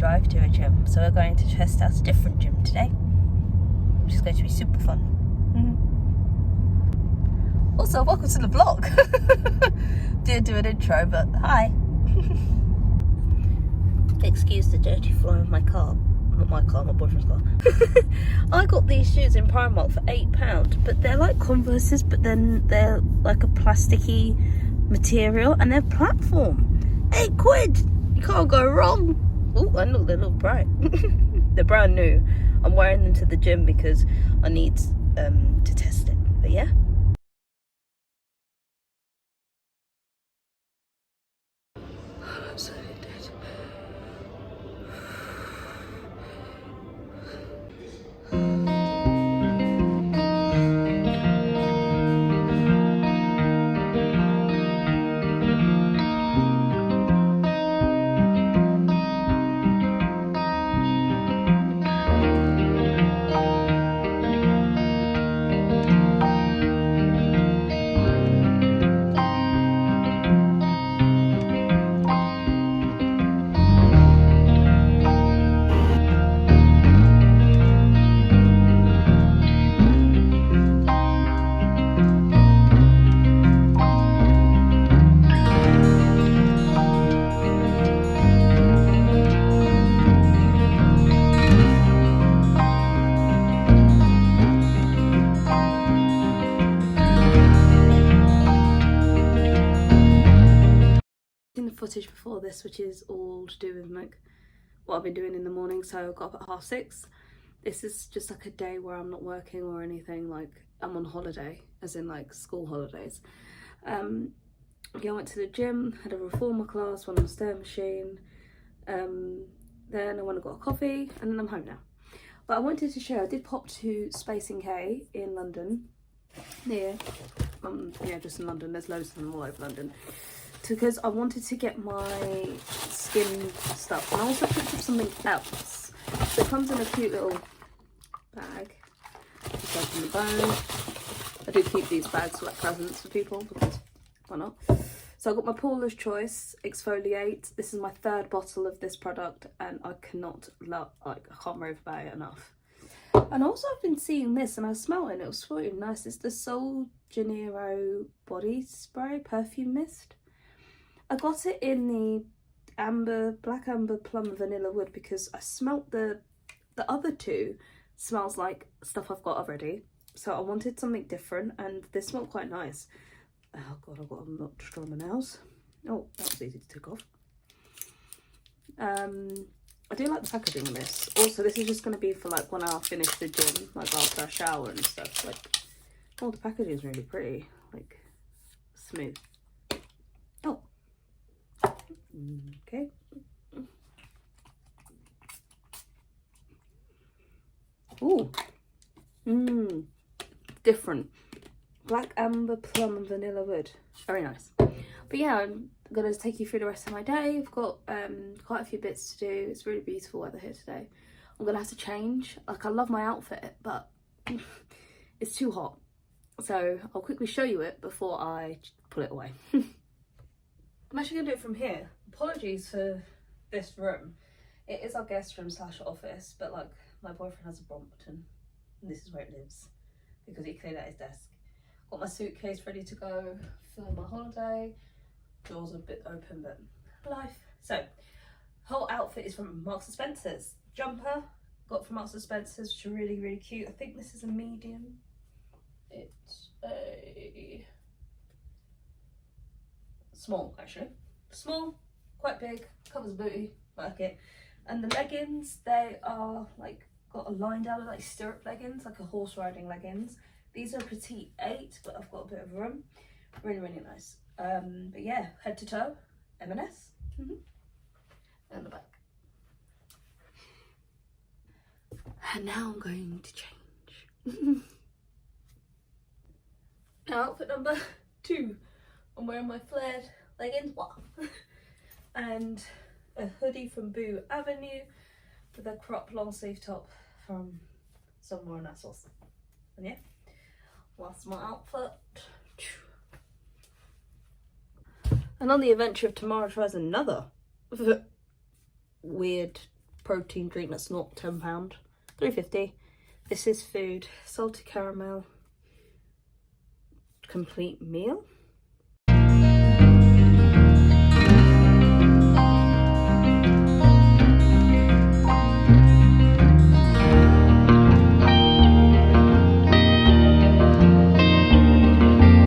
drive to a gym, so we're going to test out a different gym today, which is going to be super fun. Also, welcome to the vlog. Didn't do an intro, but hi. Excuse the dirty floor of my car. Not my car, my boyfriend's car. I got these shoes in Primark for £8, but they're like Converses, but then they're like a plasticky material and they're platform. £8, you can't go wrong. Oh, I know they look bright. They're brand new. I'm wearing them to the gym because I need to test it. But yeah. I'm so dead. The footage before this, which is all to do with like what I've been doing in the morning. So I got up at 6:30. This is just like a day where I'm not working or anything, like I'm on holiday, as in like school holidays. Yeah, I went to the gym, had a reformer class, went on the stair machine, then I went and got a coffee, and then I'm home now. But I wanted to share, I did pop to Space NK in London, near yeah, just in London, there's loads of them all over London, because I wanted to get my skin stuff, and I also picked up something else. So it comes in a cute little bag. Just open the bag. I do keep these bags for like presents for people, because why not? So I got my Paula's Choice Exfoliate. This is my 3rd bottle of this product, and I cannot love, like, I can't rave about it enough. And also I've been seeing this, and I smell it, and it was really nice. It's the Sol Janeiro body spray perfume mist. I got it in the black amber plum vanilla wood, because I smelt the other two smells like stuff I've got already, so I wanted something different, and this smelled quite nice. Oh god, I've got a lot to draw my nails. Oh, that was easy to take off. I do like the packaging on this. Also, this is just going to be for like when I finish the gym, like after I shower and stuff. Like, oh, the packaging is really pretty, like smooth. Oh. Okay. Ooh. Different. Black amber plum and vanilla wood. Very nice. But yeah, I'm gonna take you through the rest of my day. I've got quite a few bits to do. It's really beautiful weather here today. I'm gonna have to change. Like, I love my outfit, but it's too hot. So I'll quickly show you it before I put it away. I'm actually gonna do it from here. Apologies for this room. It is our guest room / office, but like, my boyfriend has a Brompton, and this is where it lives, because he cleared out his desk. Got my suitcase ready to go for my holiday. Doors are a bit open, but life. So, whole outfit is from Marks and Spencer's. Jumper got from Marks and Spencer's, which are really, really cute. I think this is a medium. It's a small, actually. Small, quite big, covers booty, like it. And the leggings, they are like got a line down, like stirrup leggings, like a horse riding leggings. These are petite 8, but I've got a bit of room. Really, really nice. But yeah, head to toe, M&S. And the back. And now I'm going to change. Outfit number 2. I'm wearing my flared leggings, and a hoodie from Boo Avenue with a crop long sleeve top from somewhere in ASOS. And yeah, that's my outfit. And on the adventure of tomorrow tries another weird protein drink that's not £10. £3.50. This is food. Salted caramel complete meal.